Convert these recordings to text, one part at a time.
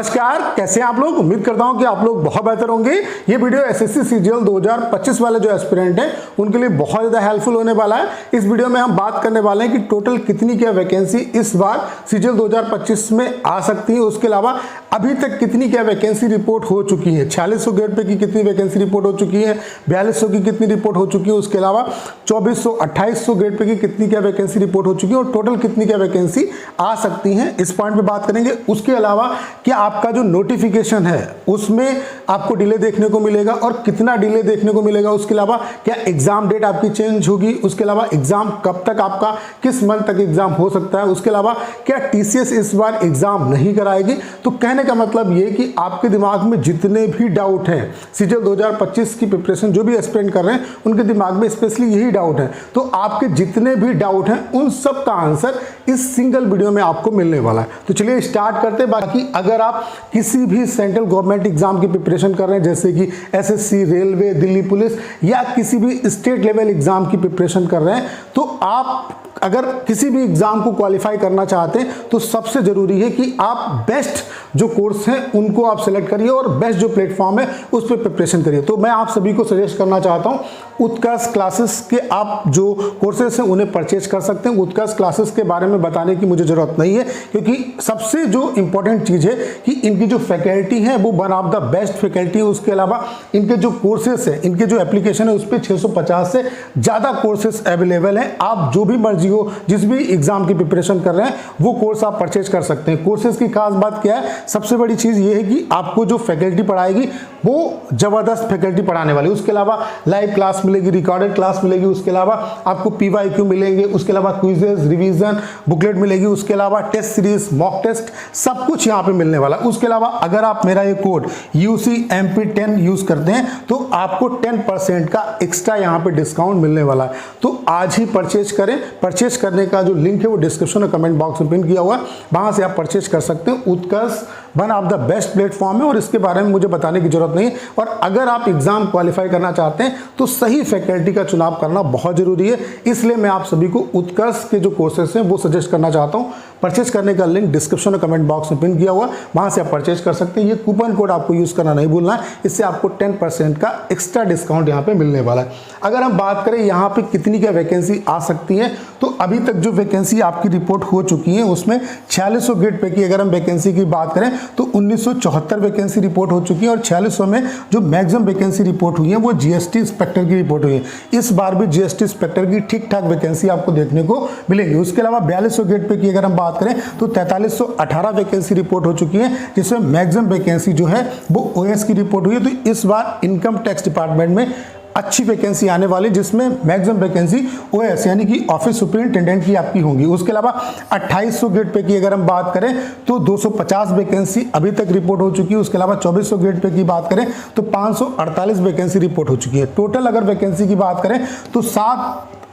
नमस्कार, कैसे हैं आप लोग। उम्मीद करता हूं कि आप लोग बहुत बेहतर होंगे। ये वीडियो एसएससी सीजीएल 2025 वाले जो एस्पिरेंट हैं उनके लिए बहुत ज़्यादा हेल्पफुल होने वाला है। इस वीडियो में हम बात करने वाले हैं कि टोटल कितनी क्या वैकेंसी इस बार सीजीएल 2025 में आ सकती है। उसके अलावा अभी तक कितनी क्या वैकेंसी रिपोर्ट हो चुकी है, 4600 गेट पे की कितनी वैकेंसी रिपोर्ट हो चुकी है, 4200 की कितनी रिपोर्ट हो चुकी है, उसके अलावा 2400 2800 गेट पे की कितनी क्या वैकेंसी रिपोर्ट हो चुकी है और टोटल कितनी क्या वैकेंसी आ सकती है, इस पॉइंट पे बात करेंगे। उसके अलावा क्या आपका जो नोटिफिकेशन है उसमें आपको डिले देखने को मिलेगा और कितना डिले देखने को मिलेगा, उसके अलावा क्या एग्जाम डेट आपकी चेंज होगी, उसके अलावा एग्जाम कब तक आपका, किस मंथ तक एग्जाम हो सकता है, उसके अलावा क्या टीसीएस इस बार एग्जाम नहीं कराएगी। तो कहने का मतलब ये कि आपके दिमाग में जितने भी डाउट हैं सीजीएल 2025 की प्रिपरेशन जो भी एस्पिरेंट कर रहे हैं उनके दिमाग में स्पेशली यही डाउट है, तो आपके जितने भी डाउट हैं उन सब का आंसर इस सिंगल वीडियो में आपको मिलने वाला है। तो चलिए स्टार्ट करते हैं। बाकी अगर आप किसी भी सेंट्रल गवर्नमेंट एग्जाम की प्रिपरेशन कर रहे हैं जैसे कि एसएससी, रेलवे, दिल्ली पुलिस या किसी भी स्टेट लेवल एग्जाम की प्रिपरेशन कर रहे हैं, तो आप अगर किसी भी एग्जाम को क्वालिफाई करना चाहते हैं तो सबसे जरूरी है कि आप बेस्ट जो कोर्स हैं उनको आप सेलेक्ट करिए और बेस्ट जो प्लेटफॉर्म है उस पर प्रिपरेशन करिए। तो मैं आप सभी को सजेस्ट करना चाहता हूं उत्कर्ष क्लासेस के आप जो कोर्सेस हैं उन्हें परचेज कर सकते हैं। उत्कर्ष क्लासेस के बारे में बताने की मुझे जरूरत नहीं है क्योंकि सबसे जो इंपॉर्टेंट चीज है कि इनकी जो फैकल्टी है वो one of the best faculty है। उसके अलावा इनके जो कोर्सेस है, इनके जो एप्लीकेशन है उस पर 650 से ज्यादा कोर्सेस अवेलेबल हैं। आप जो भी मर्जी हो, जिस भी एग्जाम की प्रिपरेशन कर रहे हैं वो कोर्स आप परचेज कर सकते हैं। कोर्सेज की खास बात क्या है, सबसे बड़ी चीज ये है कि आपको जो फैकल्टी पढ़ाएगी वो जबरदस्त फैकल्टी पढ़ाने वाली। उसके अलावा लाइव क्लास मिलेगी, रिकॉर्डेड क्लास मिलेगी, उसके अलावा आपको पीवाईक्यू मिलेंगे, उसके अलावा क्विजेस, रिवीजन, बुकलेट मिलेगी, उसके अलावा टेस्ट सीरीज, मॉक टेस्ट, सब कुछ यहाँ पे मिलने वाला। उसके अलावा अगर आप मेरा ये कोड UCMP10 यूज करते हैं तो आपको 10% का एक्स्ट्रा यहाँ पे डिस्काउंट मिलने वाला है। तो आज ही परचेज करें। परचेज करने का जो लिंक है वो डिस्क्रिप्शन और कमेंट बॉक्स में पिन किया हुआ है, वहां से आप परचेज कर सकते हैं। Utkarsh one of the best platform है और इसके बारे में मुझे बताने की जरूरत नहीं है। और अगर आप एग्जाम क्वालिफाई करना चाहते हैं तो सही फैकल्टी का चुनाव करना बहुत जरूरी है, इसलिए मैं आप सभी को उत्कर्ष के जो कोर्सेस हैं वो सजेस्ट करना चाहता हूं। परचेज करने का लिंक डिस्क्रिप्शन और कमेंट बॉक्स में पिन किया हुआ, वहां से आप परचेज कर सकते हैं। ये कूपन कोड आपको यूज करना नहीं भूलना है, इससे आपको 10% का एक्स्ट्रा डिस्काउंट यहाँ पे मिलने वाला है। अगर हम बात करें यहाँ पे कितनी क्या वैकेंसी आ सकती है, तो अभी तक जो वैकेंसी आपकी रिपोर्ट हो चुकी है उसमें 4600 गेट पे की अगर हम वैकेंसी की बात करें तो 1974 वैकेंसी रिपोर्ट हो चुकी है और 4600 में जो मैक्सिमम वैकेंसी रिपोर्ट हुई है वो जीएसटी इंस्पेक्टर की रिपोर्ट हुई है। इस बार भी जीएसटी इंस्पेक्टर की ठीक ठाक वैकेंसी आपको देखने को मिलेगी। उसके अलावा 4200 गेट पे की अगर हम बात करें तो 4318 वैकेंसी रिपोर्ट हो चुकी है, जिसमें मैक्सिमम वैकेंसी जो है वो ओएस की रिपोर्ट हुई है। तो इस बार इनकम टैक्स डिपार्टमेंट में अच्छी वैकेंसी आने वाली जिसमें मैक्सिमम वैकेंसी ओएस यानी कि ऑफिस सुपरिटेंडेंट की आपकी होंगी। उसके अलावा 2800 गेट पे की अगर हम बात करें तो 250 वैकेंसी अभी तक रिपोर्ट हो चुकी है। उसके अलावा 2400 गेट पे की बात करें तो 548 वैकेंसी रिपोर्ट हो चुकी है। टोटल अगर वैकेंसी की बात करें तो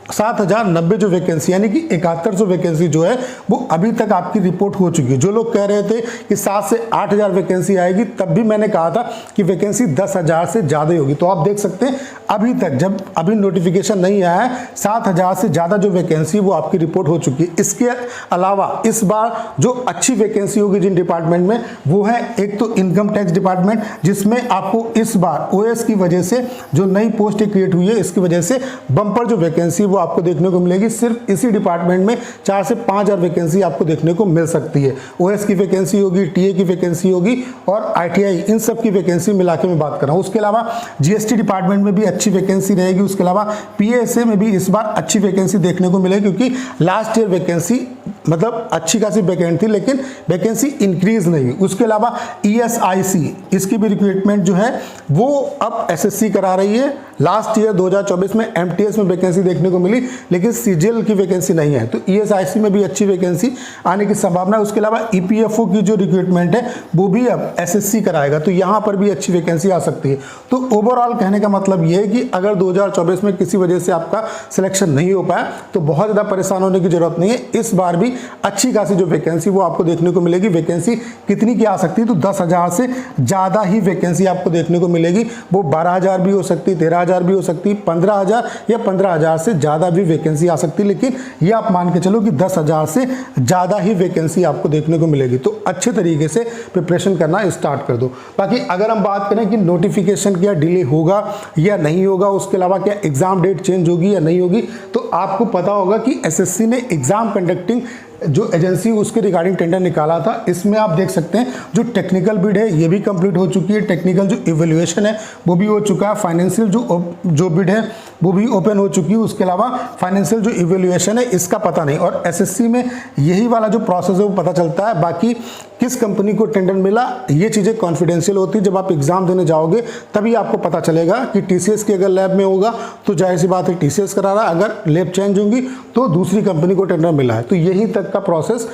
7090 जो वैकेंसी यानी कि 7100 वैकेंसी जो है वो अभी तक आपकी रिपोर्ट हो चुकी है। जो लोग कह रहे थे कि 7 से 8000 वैकेंसी आएगी, तब भी मैंने कहा था कि वैकेंसी 10,000 से ज़्यादा ही होगी। तो आप देख सकते हैं अभी तक जब अभी नोटिफिकेशन नहीं आया है 7000 से ज़्यादा जो वैकेंसी वो आपकी रिपोर्ट हो चुकी है। इसके अलावा इस बार जो अच्छी वैकेंसी होगी जिन डिपार्टमेंट में वो है एक तो इनकम टैक्स डिपार्टमेंट, जिसमें आपको इस बार ओएस की वजह से जो नई पोस्ट क्रिएट हुई है इसकी वजह से बम्पर जो वैकेंसी वो आपको देखने को मिलेगी। सिर्फ इसी डिपार्टमेंट में 4 से 5000 वैकेंसी आपको देखने को मिल सकती है। ओएस की वैकेंसी होगी, टीए की वैकेंसी होगी और आईटीआई, इन सब की वैकेंसी मिला के मैं बात कर रहा हूँ। उसके अलावा जीएसटी डिपार्टमेंट में भी अच्छी वैकेंसी रहेगी। उसके अलावा पीएसए में भी इस बार अच्छी वैकेंसी देखने को मिलेगी क्योंकि लास्ट ईयर वैकेंसी मतलब अच्छी खासी वैकेंट थी लेकिन वैकेंसी इंक्रीज नहीं हुई। उसके अलावा ईएसआईसी, इसकी भी रिक्रूटमेंट जो है वो अब एसएससी करा रही है। लास्ट ईयर 2024 में एमटीएस में वैकेंसी देखने को मिली लेकिन सीजीएल की वैकेंसी नहीं है, तो ईएसआईसी में भी अच्छी वैकेंसी आने की संभावना है। उसके अलावा ईपीएफओ की जो रिक्रूटमेंट है वो भी अब एसएससी कराएगा, तो यहाँ पर भी अच्छी वैकेंसी आ सकती है। तो ओवरऑल कहने का मतलब ये है कि अगर 2024 में किसी वजह से आपका सिलेक्शन नहीं हो पाया तो बहुत ज़्यादा परेशान होने की जरूरत नहीं है। इस बार भी अच्छी खासी जो वैकेंसी वो आपको देखने को मिलेगी। वैकेंसी कितनी की आ सकती है तो 10,000 से ज़्यादा ही वैकेंसी आपको देखने को मिलेगी। वो 12,000 भी हो सकती है, 13,000 भी हो सकती है, 15,000 या 15,000 से ज़्यादा ज़्यादा भी वैकेंसी आ सकती है, लेकिन ये आप मान के चलो कि 10,000 से ज़्यादा ही वैकेंसी आपको देखने को मिलेगी। तो अच्छे तरीके से प्रिपरेशन करना स्टार्ट कर दो। बाकी अगर हम बात करें कि नोटिफिकेशन क्या डिले होगा या नहीं होगा, उसके अलावा क्या एग्ज़ाम डेट चेंज होगी या नहीं होगी, तो आपको पता होगा कि एसएससी ने एग्ज़ाम कंडक्टिंग जो एजेंसी उसके रिगार्डिंग टेंडर निकाला था। इसमें आप देख सकते हैं जो टेक्निकल बिड है ये भी कंप्लीट हो चुकी है, टेक्निकल जो इवैल्यूएशन है वो भी हो चुका है, फाइनेंशियल जो बिड है वो भी ओपन हो चुकी है। उसके अलावा फाइनेंशियल जो इवैल्यूएशन है इसका पता नहीं, और एसएससी में यही वाला जो प्रोसेस है वो पता चलता है। बाकी किस कंपनी को टेंडर मिला ये चीज़ें कॉन्फिडेंशियल होती है, जब आप एग्जाम देने जाओगे तभी आपको पता चलेगा कि टीसीएस की अगर लैब में होगा तो जाहिर सी बात है टीसीएस करा रहा है, अगर लैब चेंज होंगी तो दूसरी कंपनी को टेंडर मिला है। तो यही तक का प्रोसेस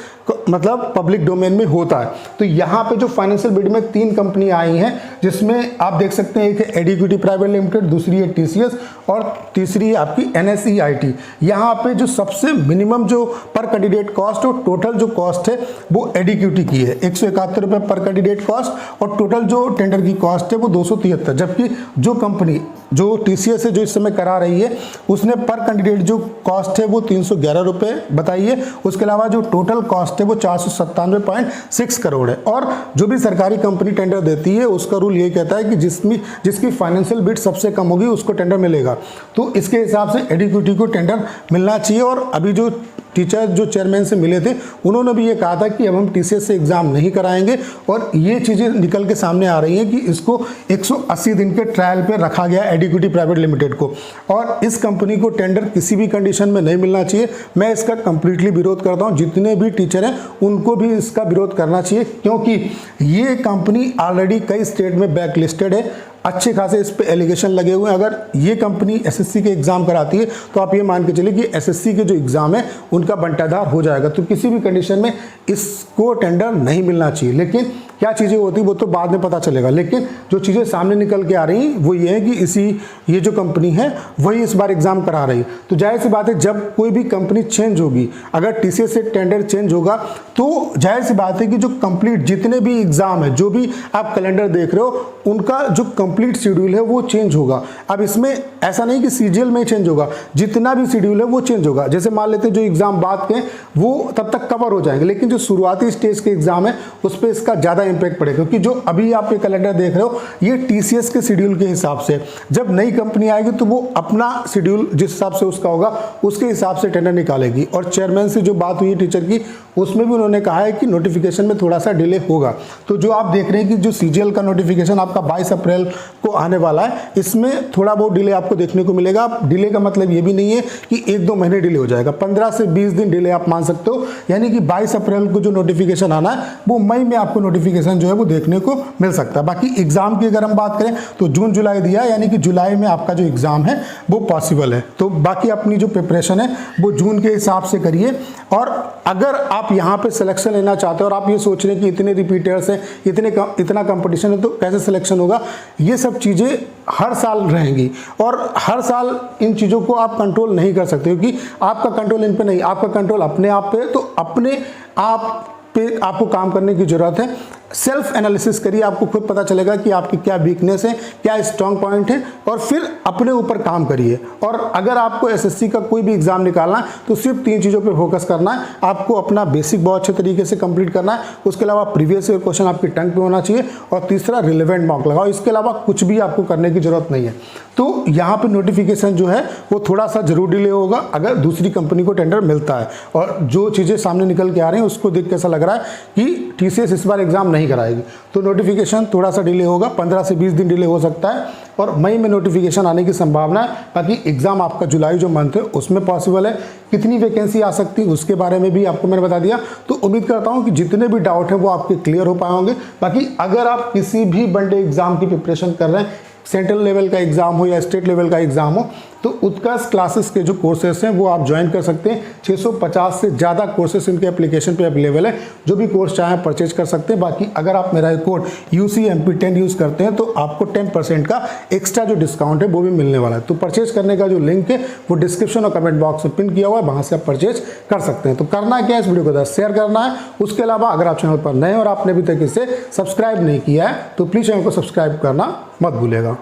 मतलब पब्लिक डोमेन में होता है। तो यहाँ पे जो फाइनेंशियल बिड में 3 कंपनी आई हैं, जिसमें आप देख सकते हैं एक है एडीक्विटी प्राइवेट लिमिटेड, दूसरी है टीसीएस और तीसरी है आपकी एनएसईआईटी। यहाँ पे जो सबसे मिनिमम जो पर कैंडिडेट कॉस्ट और टोटल जो कॉस्ट है वो एडीक्विटी की है 171 रुपये पर कैंडिडेट कॉस्ट, और टोटल जो टेंडर की कॉस्ट है वो 273। जबकि जो कंपनी जो टीसीएस है जो इस समय करा रही है उसने पर कैंडिडेट जो कॉस्ट है वो 311 रुपये बताई है। उसके अलावा जो टोटल कॉस्ट है वो 497.6 करोड़ है। और जो भी सरकारी कंपनी टेंडर देती है उसका रूल ये कहता है कि जिसकी फाइनेंशियल बिड सबसे कम होगी उसको टेंडर मिलेगा। तो इसके हिसाब से एडीक्विटी को टेंडर मिलना चाहिए। और अभी जो टीचर जो चेयरमैन से मिले थे उन्होंने भी ये कहा था कि अब हम टीसीएस से एग्ज़ाम नहीं कराएंगे, और ये चीज़ें निकल के सामने आ रही हैं कि इसको 180 दिन के ट्रायल पे रखा गया एडीक्विटी प्राइवेट लिमिटेड को, और इस कंपनी को टेंडर किसी भी कंडीशन में नहीं मिलना चाहिए। मैं इसका कंप्लीटली विरोध करता हूँ, जितने भी टीचर हैं उनको भी इसका विरोध करना चाहिए, क्योंकि ये कंपनी ऑलरेडी कई स्टेट में बैक लिस्टेड है, अच्छे खासे इस पे एलिगेशन लगे हुए हैं। अगर ये कंपनी एसएससी के एग्ज़ाम कराती है तो आप ये मान के चलिए कि एसएससी के जो एग्ज़ाम है उनका बंटाधार हो जाएगा। तो किसी भी कंडीशन में इसको टेंडर नहीं मिलना चाहिए। लेकिन क्या चीज़ें होती वो तो बाद में पता चलेगा, लेकिन जो चीज़ें सामने निकल के आ रही हैं वो ये है कि ये जो कंपनी है वही इस बार एग्ज़ाम करा रही है। तो जाहिर सी बात है जब कोई भी कंपनी चेंज होगी, अगर टीसीएस से टेंडर चेंज होगा तो जाहिर सी बात है कि जो कंप्लीट जितने भी एग्ज़ाम है, जो भी आप कैलेंडर देख रहे हो, उनका जो कंप्लीट शेड्यूल है वो चेंज होगा। अब इसमें ऐसा नहीं कि सीजीएल में चेंज होगा, जितना भी शेड्यूल है वो चेंज होगा। जैसे मान लेते हैं जो एग्ज़ाम बाद के वो तब तक कवर हो जाएंगे, लेकिन जो शुरुआती स्टेज के एग्ज़ाम है उस पर इसका ज़्यादा इंपैक्ट पड़ेगा, क्योंकि जो अभी आप ये कैलेंडर देख रहे हो ये टीसीएस के शेड्यूल के हिसाब से। जब नई कंपनी आएगी तो वो अपना शेड्यूल जिस हिसाब से उसका होगा उसके हिसाब से टेंडर निकालेगी। और चेयरमैन से जो बात हुई टीचर की उसमें भी उन्होंने कहा है कि नोटिफिकेशन में थोड़ा सा डिले होगा। तो जो आप देख रहे हैं कि जो सीजीएल का नोटिफिकेशन आपका 22 अप्रैल को आने वाला है, इसमें थोड़ा बहुत डिले आपको देखने को मिलेगा। डिले का मतलब ये भी नहीं है कि 1-2 महीने डिले हो जाएगा, 15 से 20 दिन डिले आप मान सकते हो। यानी कि 22 अप्रैल को जो नोटिफिकेशन आना है वो मई में आपको नोटिफिकेशन जो है वो देखने को मिल सकता है। बाकी एग्जाम की अगर हम बात करें तो जून जुलाई दिया है, यानी कि जुलाई में आपका जो एग्जाम है वो पॉसिबल है। तो बाकी अपनी जो प्रिपरेशन है वो जून के हिसाब से करिए। और अगर आप यहाँ पे सिलेक्शन लेना चाहते हो और आप ये सोच रहे हैं कि इतने रिपीटर्स हैं, इतना कंपटीशन है तो कैसे सिलेक्शन होगा, ये सब चीज़ें हर साल रहेंगी और हर साल इन चीज़ों को आप कंट्रोल नहीं कर सकते, क्योंकि आपका कंट्रोल इन पे नहीं, आपका कंट्रोल अपने आप पे। तो अपने आप पे आपको काम करने की ज़रूरत है। सेल्फ एनालिसिस करिए, आपको खुद पता चलेगा कि आपकी क्या वीकनेस है, क्या स्ट्रॉन्ग पॉइंट है, और फिर अपने ऊपर काम करिए। और अगर आपको एसएससी का कोई भी एग्जाम निकालना है तो सिर्फ 3 चीज़ों पे फोकस करना है। आपको अपना बेसिक बहुत अच्छे तरीके से कंप्लीट करना है, उसके अलावा प्रीवियस ईयर क्वेश्चन आपकी टंग पे होना चाहिए, और तीसरा रिलेवेंट मॉक लगाओ। इसके अलावा कुछ भी आपको करने की जरूरत नहीं है। तो यहाँ पे नोटिफिकेशन जो है वो थोड़ा सा जरूर डिले होगा अगर दूसरी कंपनी को टेंडर मिलता है। और जो चीज़ें सामने निकल के आ रही हैं उसको देख के ऐसा लग रहा है कि टीसीएस इस बार एग्जाम नहीं कराएगी, तो नोटिफिकेशन थोड़ा सा डिले होगा, 15 से 20 दिन डिले हो सकता है, और मई में नोटिफिकेशन आने की संभावना है। बाकी एग्जाम आपका जुलाई जो मंथ है उसमें पॉसिबल है। कितनी वैकेंसी आ सकती है उसके बारे में भी आपको मैंने बता दिया। तो उम्मीद करता हूं कि जितने भी डाउट हैं वो आपके क्लियर हो पाए होंगे। बाकी अगर आप किसी भी वनडे एग्जाम की प्रिपरेशन कर रहे हैं, सेंट्रल लेवल का एग्जाम हो या स्टेट लेवल का एग्जाम हो, तो उत्कर्ष क्लासेस के जो कोर्सेस हैं वो आप ज्वाइन कर सकते हैं। 650 से ज़्यादा कोर्सेस इनके एप्लीकेशन पे अवेलेबल है, जो भी कोर्स चाहें परचेज कर सकते हैं। बाकी अगर आप मेरा कोड UCMP10 यूज़ करते हैं तो आपको 10% का एक्स्ट्रा जो डिस्काउंट है वो भी मिलने वाला है। तो परचेज करने का जो लिंक है वो डिस्क्रिप्शन और कमेंट बॉक्स में पिन किया हुआ है, वहाँ से आप परचेज कर सकते हैं। तो करना क्या है, इस वीडियो को शेयर करना है। उसके अलावा अगर आप चैनल पर नए और आपने अभी तक इसे सब्सक्राइब नहीं किया है तो प्लीज़ चैनल को सब्सक्राइब करना मत भूलिएगा।